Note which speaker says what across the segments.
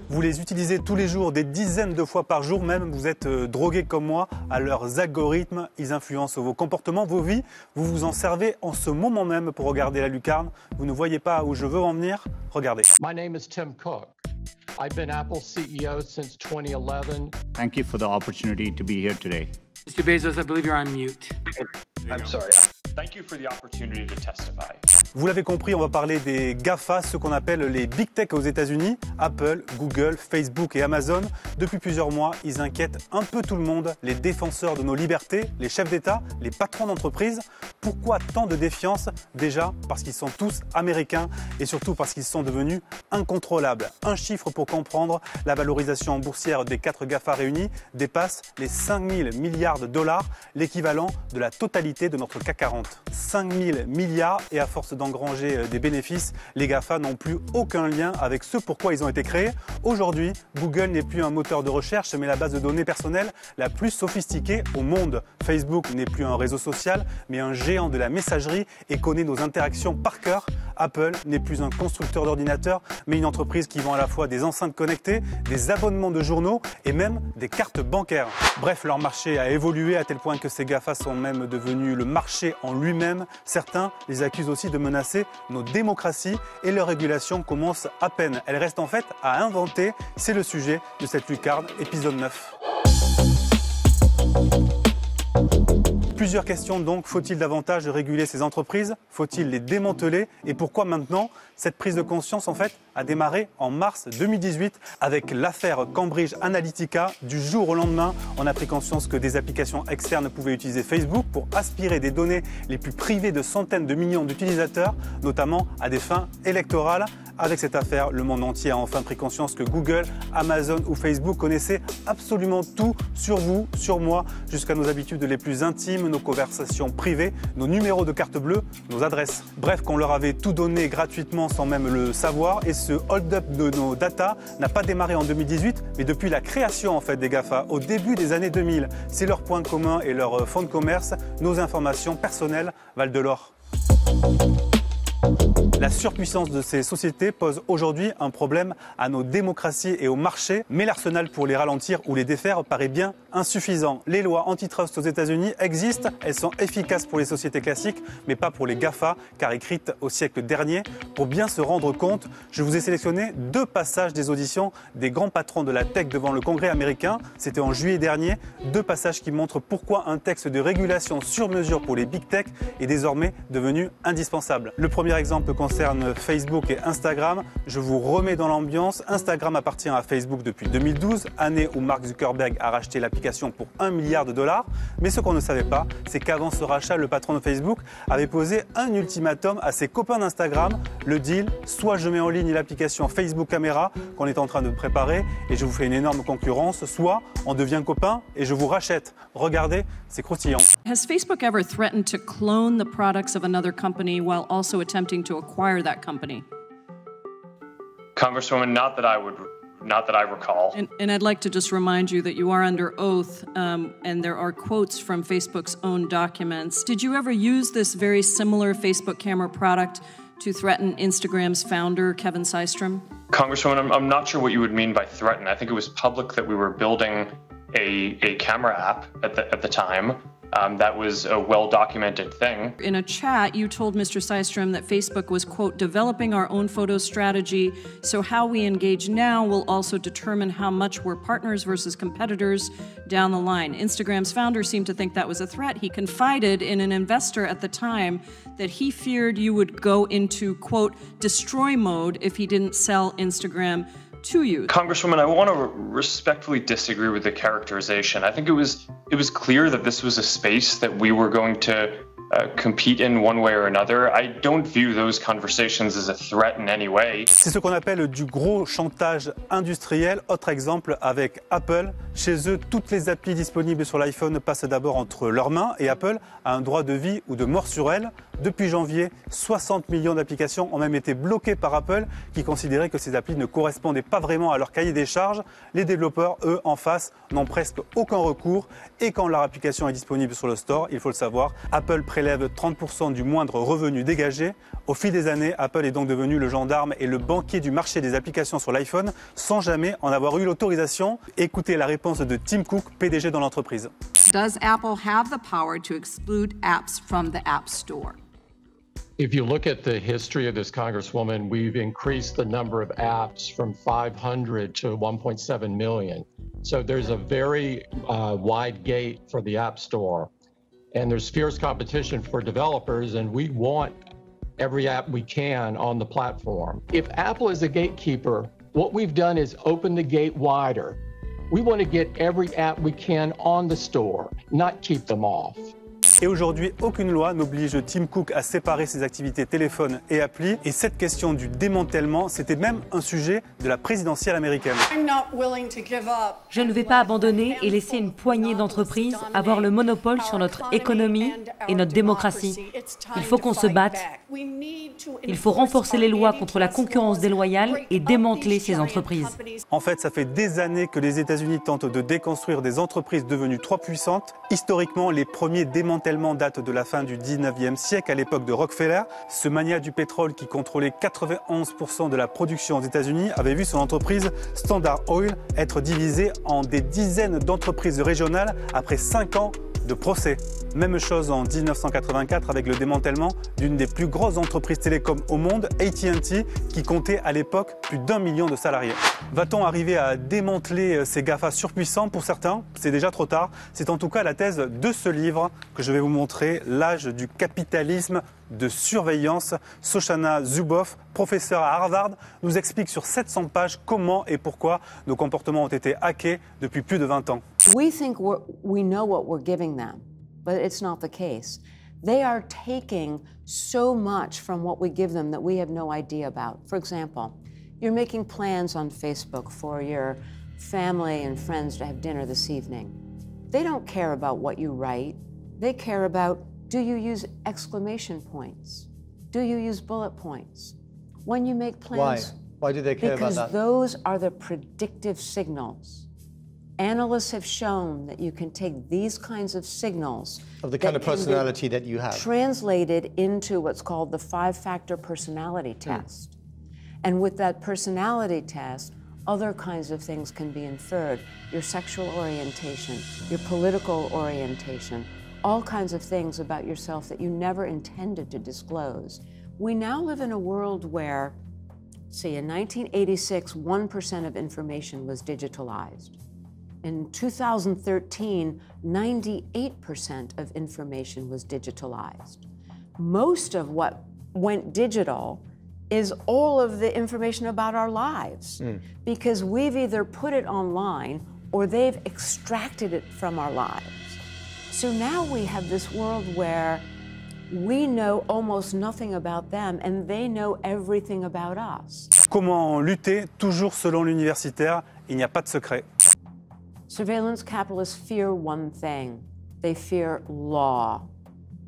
Speaker 1: Vous les utilisez tous les jours, des dizaines de fois par jour même. Vous êtes drogué comme moi à leurs algorithmes. Ils influencent vos comportements, vos vies. Vous vous en servez en ce moment même pour regarder la lucarne. Vous ne voyez pas où je veux en venir? Regardez.
Speaker 2: My name is Tim Cook. I've been Apple CEO since 2011.
Speaker 3: Thank you for the opportunity to be here today.
Speaker 4: Mr. Bezos, I believe you're on mute.
Speaker 5: I'm sorry. Thank you for the opportunity to testify.
Speaker 1: Vous l'avez compris, on va parler des GAFA, ceux qu'on appelle les Big Tech aux États-Unis. Apple, Google, Facebook et Amazon. Depuis plusieurs mois, ils inquiètent un peu tout le monde, les défenseurs de nos libertés, les chefs d'État, les patrons d'entreprise. Pourquoi tant de défiance? Déjà parce qu'ils sont tous américains et surtout parce qu'ils sont devenus incontrôlables. Un chiffre pour comprendre, la valorisation boursière des 4 GAFA réunis dépasse les 5 000 milliards de dollars, l'équivalent de la totalité de notre CAC 40. 5 000 milliards et à force d'engranger des bénéfices, les GAFA n'ont plus aucun lien avec ce pourquoi ils ont été créés. Aujourd'hui, Google n'est plus un moteur de recherche, mais la base de données personnelle la plus sophistiquée au monde. Facebook n'est plus un réseau social, mais un géant de la messagerie et connaît nos interactions par cœur. Apple n'est plus un constructeur d'ordinateurs, mais une entreprise qui vend à la fois des enceintes connectées, des abonnements de journaux et même des cartes bancaires. Bref, leur marché a évolué à tel point que ces GAFA sont même devenus le marché en lui-même. Certains les accusent aussi de menacer nos démocraties et leur régulation commence à peine. Elle reste en fait à inventer. C'est le sujet de cette lucarne, épisode 9. Plusieurs questions donc, faut-il davantage réguler ces entreprises? Faut-il les démanteler? Et pourquoi maintenant? Cette prise de conscience en fait a démarré en mars 2018 avec l'affaire Cambridge Analytica. Du jour au lendemain, on a pris conscience que des applications externes pouvaient utiliser Facebook pour aspirer des données les plus privées de centaines de millions d'utilisateurs, notamment à des fins électorales. Avec cette affaire, le monde entier a enfin pris conscience que Google, Amazon ou Facebook connaissaient absolument tout sur vous, sur moi, jusqu'à nos habitudes les plus intimes, nos conversations privées, nos numéros de carte bleue, nos adresses. Bref, qu'on leur avait tout donné gratuitement sans même le savoir. Et ce hold-up de nos data n'a pas démarré en 2018, mais depuis la création en fait des GAFA au début des années 2000. C'est leur point commun et leur fonds de commerce. Nos informations personnelles valent de l'or. La surpuissance de ces sociétés pose aujourd'hui un problème à nos démocraties et au marché, mais l'arsenal pour les ralentir ou les défaire paraît bien insuffisant. Les lois antitrust aux États-Unis existent, elles sont efficaces pour les sociétés classiques, mais pas pour les GAFA, car écrites au siècle dernier. Pour bien se rendre compte, je vous ai sélectionné 2 passages des auditions des grands patrons de la tech devant le Congrès américain. C'était en juillet dernier, 2 passages qui montrent pourquoi un texte de régulation sur mesure pour les big tech est désormais devenu indispensable. Le premier exemple concerne Facebook et Instagram. Je vous remets dans l'ambiance. Instagram appartient à Facebook depuis 2012, année où Mark Zuckerberg a racheté l'application pour 1 milliard de dollars. Mais ce qu'on ne savait pas, c'est qu'avant ce rachat, le patron de Facebook avait posé un ultimatum à ses copains d'Instagram. Le deal, soit je mets en ligne l'application Facebook Camera qu'on est en train de préparer et je vous fais une énorme concurrence, soit on devient copains et je vous rachète. Regardez, c'est croustillant.
Speaker 6: Has Facebook ever threatened to clone the products of another company while also attempting to acquire that company?
Speaker 5: Congresswoman, not that I recall.
Speaker 6: And I'd like to just remind you that you are under oath, and there are quotes from Facebook's own documents. Did you ever use this very similar Facebook camera product to threaten Instagram's founder, Kevin Systrom?
Speaker 5: Congresswoman, I'm not sure what you would mean by threaten. I think it was public that we were building a camera app at the time. That was a well-documented thing.
Speaker 6: In a chat, you told Mr. Systrom that Facebook was, quote, developing our own photo strategy, so how we engage now will also determine how much we're partners versus competitors down the line. Instagram's founder seemed to think that was a threat. He confided in an investor at the time that he feared you would go into, quote, destroy mode if he didn't sell Instagram to you.
Speaker 5: Congresswoman, I want to respectfully disagree with the characterization. I think it was clear that this was a space that we were going to compete in one way or another. I don't view those conversations as a threat in any way.
Speaker 1: C'est ce qu'on appelle du gros chantage industriel. Autre exemple avec Apple. Chez eux, toutes les applis disponibles sur l'iPhone passent d'abord entre leurs mains et Apple a un droit de vie ou de mort sur elles. Depuis janvier, 60 millions d'applications ont même été bloquées par Apple, qui considérait que ces applis ne correspondaient pas vraiment à leur cahier des charges. Les développeurs, eux, en face, n'ont presque aucun recours. Et quand leur application est disponible sur le store, il faut le savoir, Apple prélève 30% du moindre revenu dégagé. Au fil des années, Apple est donc devenu le gendarme et le banquier du marché des applications sur l'iPhone, sans jamais en avoir eu l'autorisation. Écoutez la réponse de Tim Cook, PDG dans l'entreprise.
Speaker 7: Does Apple have the power to exclude apps from the App Store?
Speaker 2: If you look at the history of this Congresswoman, we've increased the number of apps from 500 to 1.7 million. So there's a very wide gate for the App Store. And there's fierce competition for developers, and we want every app we can on the platform. If Apple is a gatekeeper, what we've done is open the gate wider. We want to get every app we can on the store, not keep them off.
Speaker 1: Et aujourd'hui, aucune loi n'oblige Tim Cook à séparer ses activités téléphone et appli. Et cette question du démantèlement, c'était même un sujet de la présidentielle américaine.
Speaker 8: Je ne vais pas abandonner et laisser une poignée d'entreprises avoir le monopole sur notre économie et notre démocratie. Il faut qu'on se batte. Il faut renforcer les lois contre la concurrence déloyale et démanteler ces entreprises.
Speaker 1: En fait, ça fait des années que les États-Unis tentent de déconstruire des entreprises devenues trop puissantes. Historiquement, les premiers démantèlements date de la fin du 19e siècle, à l'époque de Rockefeller. Ce magnat du pétrole qui contrôlait 91% de la production aux États-Unis avait vu son entreprise Standard Oil être divisée en des dizaines d'entreprises régionales après 5 ans de procès. Même chose en 1984 avec le démantèlement d'une des plus grosses entreprises télécom au monde, AT&T, qui comptait à l'époque plus d'1 million de salariés. Va-t-on arriver à démanteler ces GAFA surpuissants? Pour certains, c'est déjà trop tard. C'est en tout cas la thèse de ce livre que je vais vous montrer, L'âge du capitalisme de surveillance. Shoshana Zuboff, professeure à Harvard, nous explique sur 700 pages comment et pourquoi nos comportements ont été hackés depuis plus de 20 ans.
Speaker 9: We think we know what we're giving them, but it's not the case. They are taking so much from what we give them that we have no idea about. For example, you're making plans on Facebook for your family and friends to have dinner this evening. They don't care about what you write. They care about, do you use exclamation points? Do you use bullet points? When you make plans...
Speaker 10: Why do they care about that?
Speaker 9: Because those are the predictive signals. Analysts have shown that you can take these kinds of signals
Speaker 10: of the kind of personality that you have,
Speaker 9: translated into what's called the 5-factor personality test. And with that personality test, other kinds of things can be inferred. Your sexual orientation, your political orientation, all kinds of things about yourself that you never intended to disclose. We now live in a world where, see, in 1986, 1% of information was digitalized. In 2013, 98% of information was digitalized. Most of what went digital is all of the information about our lives, because we've either put it online or they've extracted it from our lives. So now we have this world where we know almost nothing about them and they know everything about us.
Speaker 1: Comment lutter? Toujours selon l'universitaire, il n'y a pas de secret.
Speaker 9: Surveillance capitalists fear one thing. They fear law.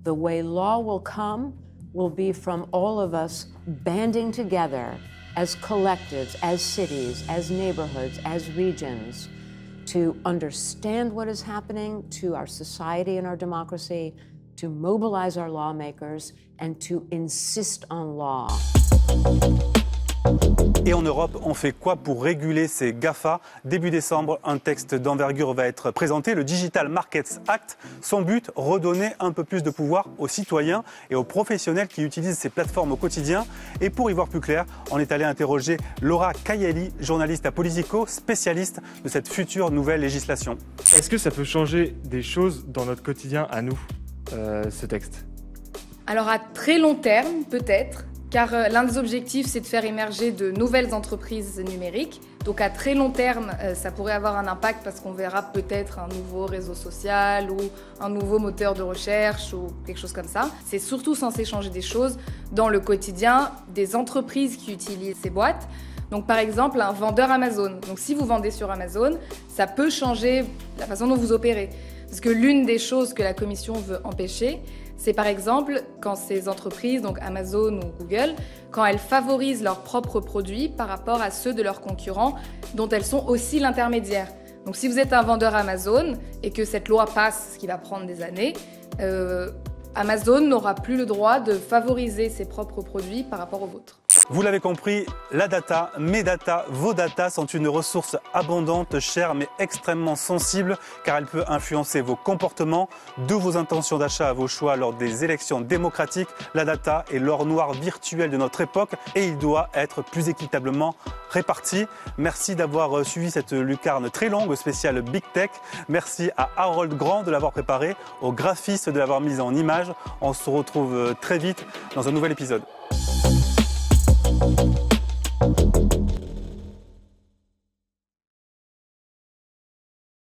Speaker 9: The way law will come will be from all of us banding together as collectives, as cities, as neighborhoods, as regions, to understand what is happening to our society and our democracy, to mobilize our lawmakers, and to insist on law.
Speaker 1: Et en Europe, on fait quoi pour réguler ces GAFA? Début décembre, un texte d'envergure va être présenté, le Digital Markets Act. Son but, redonner un peu plus de pouvoir aux citoyens et aux professionnels qui utilisent ces plateformes au quotidien. Et pour y voir plus clair, on est allé interroger Laura Caielli, journaliste à Politico, spécialiste de cette future nouvelle législation.
Speaker 11: Est-ce que ça peut changer des choses dans notre quotidien à nous, ce texte?
Speaker 12: Alors à très long terme, peut-être. Car l'un des objectifs, c'est de faire émerger de nouvelles entreprises numériques. Donc à très long terme, ça pourrait avoir un impact parce qu'on verra peut-être un nouveau réseau social ou un nouveau moteur de recherche ou quelque chose comme ça. C'est surtout censé changer des choses dans le quotidien des entreprises qui utilisent ces boîtes. Donc par exemple, un vendeur Amazon. Donc si vous vendez sur Amazon, ça peut changer la façon dont vous opérez. Parce que l'une des choses que la Commission veut empêcher, c'est par exemple quand ces entreprises, donc Amazon ou Google, quand elles favorisent leurs propres produits par rapport à ceux de leurs concurrents dont elles sont aussi l'intermédiaire. Donc si vous êtes un vendeur Amazon et que cette loi passe, ce qui va prendre des années, Amazon n'aura plus le droit de favoriser ses propres produits par rapport aux vôtres.
Speaker 1: Vous l'avez compris, la data, mes data, vos data sont une ressource abondante, chère mais extrêmement sensible car elle peut influencer vos comportements, de vos intentions d'achat à vos choix lors des élections démocratiques. La data est l'or noir virtuel de notre époque et il doit être plus équitablement réparti. Merci d'avoir suivi cette lucarne très longue spéciale Big Tech. Merci à Harold Grand de l'avoir préparé, aux graphistes de l'avoir mise en image. On se retrouve très vite dans un nouvel épisode.